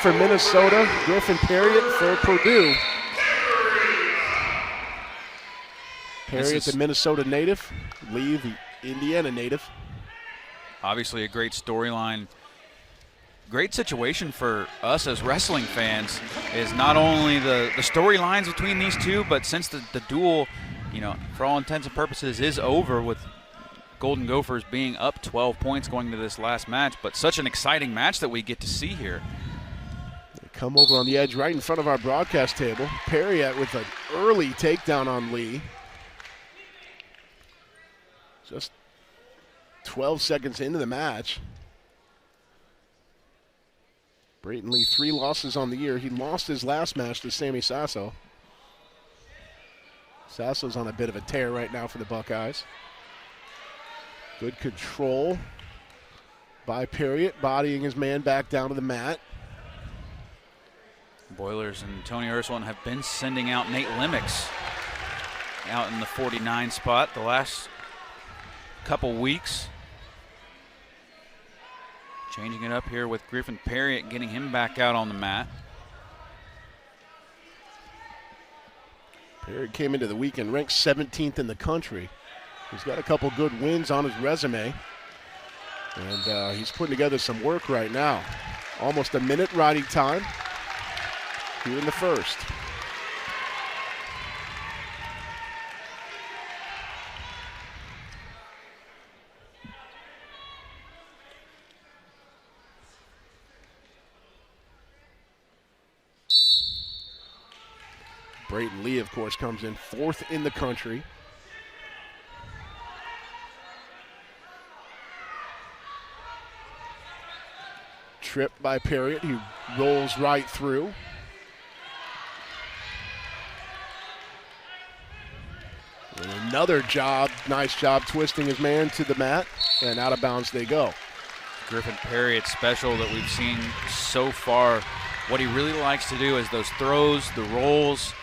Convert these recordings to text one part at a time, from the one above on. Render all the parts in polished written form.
for Minnesota, Griffin Parriott for Purdue. Parriott, the Minnesota native, Lee, the Indiana native. Obviously a great storyline. Great situation for us as wrestling fans is not only the storylines between these two, but since the duel, you know, for all intents and purposes is over with Golden Gophers being up 12 points going to this last match, but such an exciting match that we get to see here. They come over on the edge right in front of our broadcast table. Parriott with an early takedown on Lee. Just 12 seconds into the match. Brayton Lee, 3 losses on the year. He lost his last match to Sammy Sasso. Sasso's on a bit of a tear right now for the Buckeyes. Good control by Parriott, bodying his man back down to the mat. Boilers and Tony Ursulin have been sending out Nate Limix out in the 49 spot the last couple weeks. Changing it up here with Griffin Parriott, getting him back out on the mat. Parriott came into the weekend ranked 17th in the country. He's got a couple good wins on his resume, and he's putting together some work right now. Almost a minute riding time here in the first. Brayton Lee, of course, comes in 4th in the country. Trip by Parriott, who rolls right through. And another job, nice job twisting his man to the mat, and out of bounds they go. Griffin Parriott's special that we've seen so far. What he really likes to do is those throws, the rolls.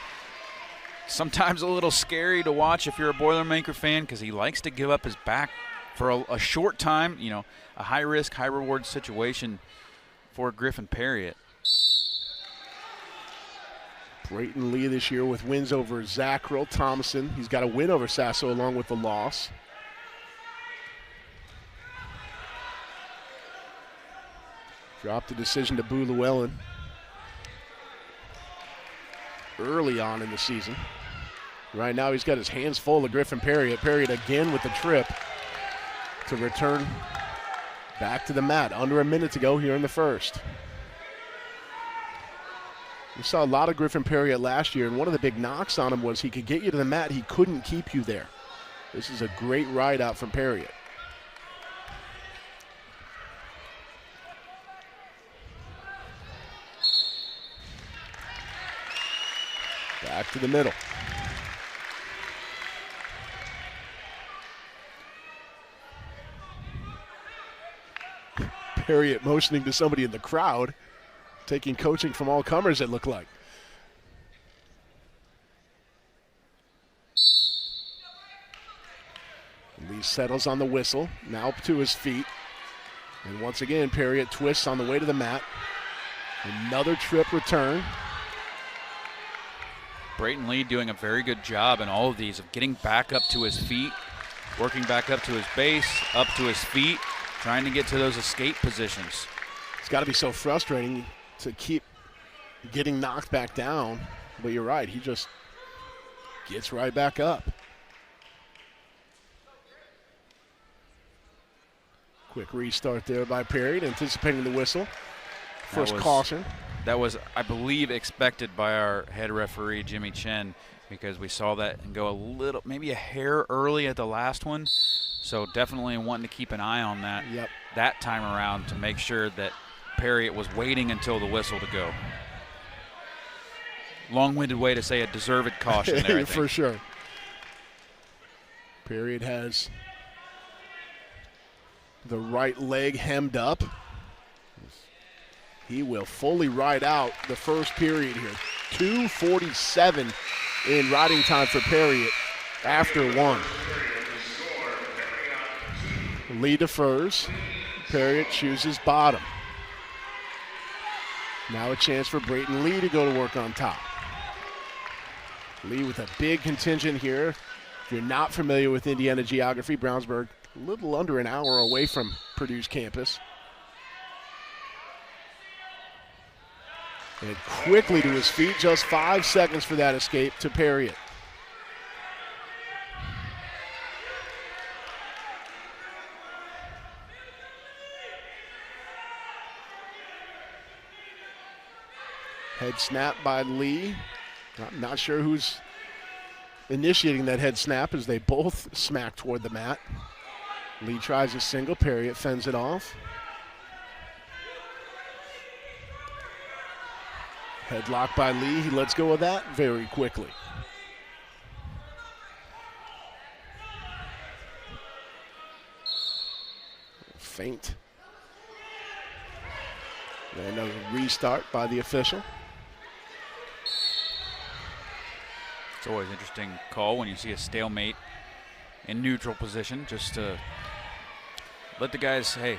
Sometimes a little scary to watch if you're a Boilermaker fan because he likes to give up his back for a short time, you know, a high-risk, high-reward situation for Griffin Parriott. Brayton Lee this year with wins over Zackrell, Thomason. He's got a win over Sasso along with the loss. Dropped the decision to Boo Llewellyn early on in the season. Right now he's got his hands full of Griffin Parriott. Parriott again with the trip to return back to the mat. Under a minute to go here in the first. We saw a lot of Griffin Parriott last year, and one of the big knocks on him was he could get you to the mat. He couldn't keep you there. This is a great ride out from Parriott. Back to the middle. Parriott motioning to somebody in the crowd, taking coaching from all comers, it looked like. Lee settles on the whistle, now to his feet. And once again, Parriott twists on the way to the mat. Another trip return. Brayton Lee doing a very good job in all of these of getting back up to his feet, working back up to his base, up to his feet, trying to get to those escape positions. It's got to be so frustrating to keep getting knocked back down, but you're right, he just gets right back up. Quick restart there by Parriott, anticipating the whistle. First caution. That was, I believe, expected by our head referee, Jimmy Chen, because we saw that and go a little, maybe a hair early at the last one. So definitely wanting to keep an eye on that that time around to make sure that Parriott was waiting until the whistle to go. Long-winded way to say a deserved caution there, I think. For sure. Parriott has the right leg hemmed up. He will fully ride out the first period here. 2:47 in riding time for Parriott after one. Lee defers. Parriott chooses bottom. Now a chance for Brayton Lee to go to work on top. Lee with a big contingent here. If you're not familiar with Indiana geography, Brownsburg a little under an hour away from Purdue's campus. And quickly to his feet, just 5 seconds for that escape to Parriott. Head snap by Lee. I'm not sure who's initiating that head snap as they both smack toward the mat. Lee tries a single, Parriott fends it off. Headlock by Lee, he lets go of that very quickly. Feint. And a restart by the official. It's always an interesting call when you see a stalemate in neutral position, just to let the guys, hey,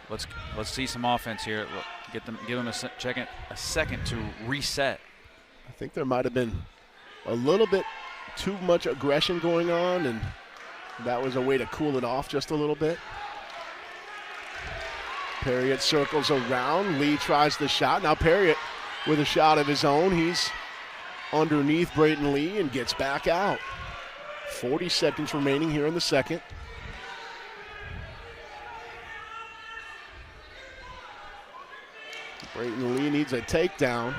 let's see some offense here. Give them a second to reset. I think there might have been a little bit too much aggression going on, and that was a way to cool it off just a little bit. Parriott circles around. Lee tries the shot. Now Parriott with a shot of his own. He's underneath Brayton Lee and gets back out. 40 seconds remaining here in the second. Brayton Lee needs a takedown.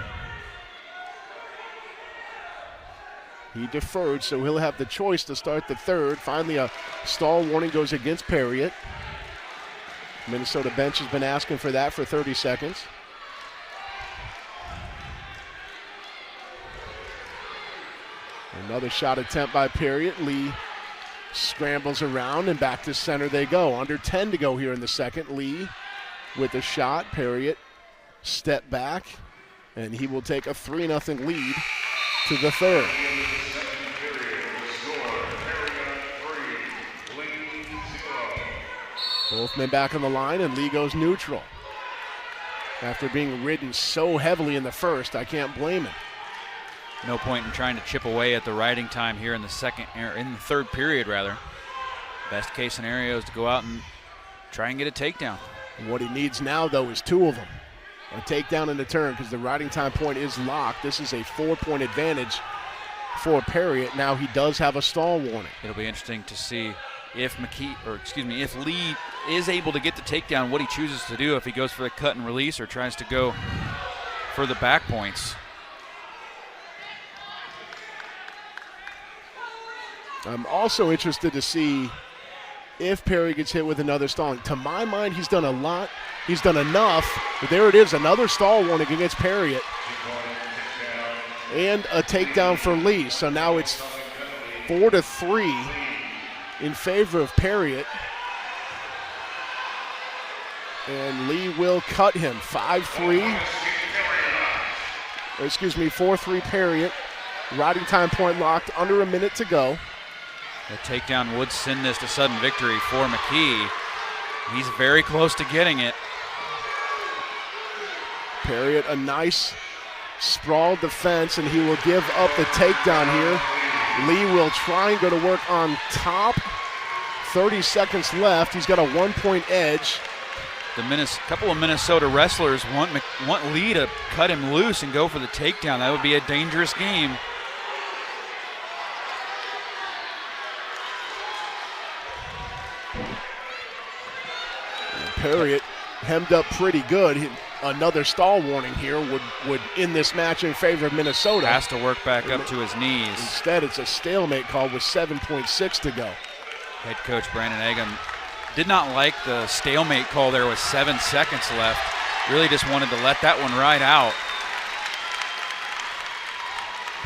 He deferred, so he'll have the choice to start the third. Finally, a stall warning goes against Parriott. Minnesota bench has been asking for that for 30 seconds. Another shot attempt by Parriott. Lee scrambles around and back to center they go. Under 10 to go here in the second. Lee with a shot. Parriott step back, and he will take a 3-0 lead to the third. Both men back on the line, and Lee goes neutral. After being ridden so heavily in the first, I can't blame him. No point in trying to chip away at the riding time here in the third period, rather. Best case scenario is to go out and try and get a takedown. And what he needs now, though, is two of them. A takedown and a turn, because the riding time point is locked. This is a 4-point advantage for Parriott. Now he does have a stall warning. It'll be interesting to see if if Lee is able to get the takedown, what he chooses to do, if he goes for the cut and release or tries to go for the back points. I'm also interested to see if Parriott gets hit with another stalling. To my mind, he's done a lot. He's done enough. But there it is, another stall warning against Parriott. And a takedown for Lee. So now it's 4-3 in favor of Parriott. And Lee will cut him. 4-3 Parriott. Riding time point locked, under a minute to go. The takedown would send this to sudden victory for McKee. He's very close to getting it. Parriott, a nice sprawled defense, and he will give up the takedown here. Lee will try and go to work on top. 30 seconds left. He's got a 1-point edge. The couple of Minnesota wrestlers want Lee to cut him loose and go for the takedown. That would be a dangerous game. Parriott hemmed up pretty good. Another stall warning here would end this match in favor of Minnesota. Has to work back up to his knees. Instead, it's a stalemate call with 7.6 to go. Head coach Brandon Egan did not like the stalemate call there with 7 seconds left. Really just wanted to let that one ride out.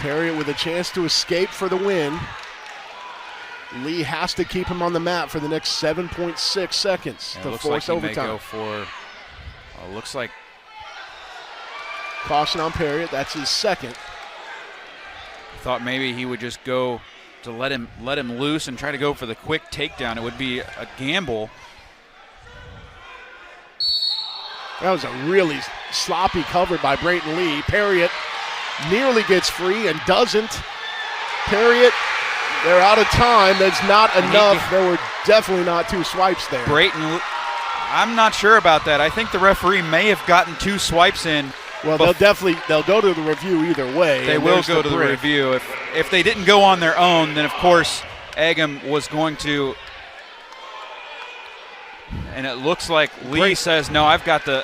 Parriott with a chance to escape for the win. Lee has to keep him on the mat for the next 7.6 seconds to force overtime. May go for, looks like caution on Parriott. That's his second. Thought maybe he would just go to let him loose and try to go for the quick takedown. It would be a gamble. That was a really sloppy cover by Brayton Lee. Parriott nearly gets free and doesn't. Parriott, they're out of time. That's not enough. There were definitely not 2 swipes there. Brayton, I'm not sure about that. I think the referee may have gotten 2 swipes in. Well, they'll go to the review either way. They will go to the review. If they didn't go on their own, then of course Egham was going to. And it looks like Lee says, "No, I've got the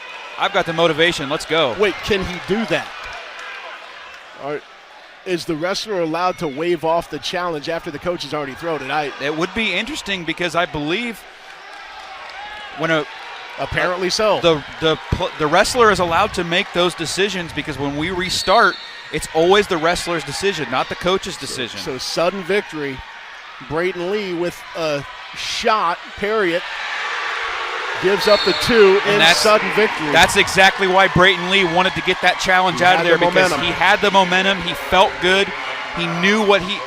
motivation. Let's go." Wait, can he do that? Is the wrestler allowed to wave off the challenge after the coach has already thrown it? It would be interesting because I believe when apparently so. The wrestler is allowed to make those decisions because when we restart, it's always the wrestler's decision, not the coach's decision. So sudden victory. Brayton Lee with a shot. Parriott gives up the 2 in sudden victory. That's exactly why Brayton Lee wanted to get that challenge out of there because he had the momentum. He felt good. He knew what he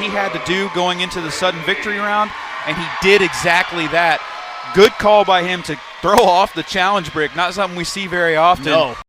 had to do going into the sudden victory round, and he did exactly that. Good call by him to throw off the challenge brick. Not something we see very often. No.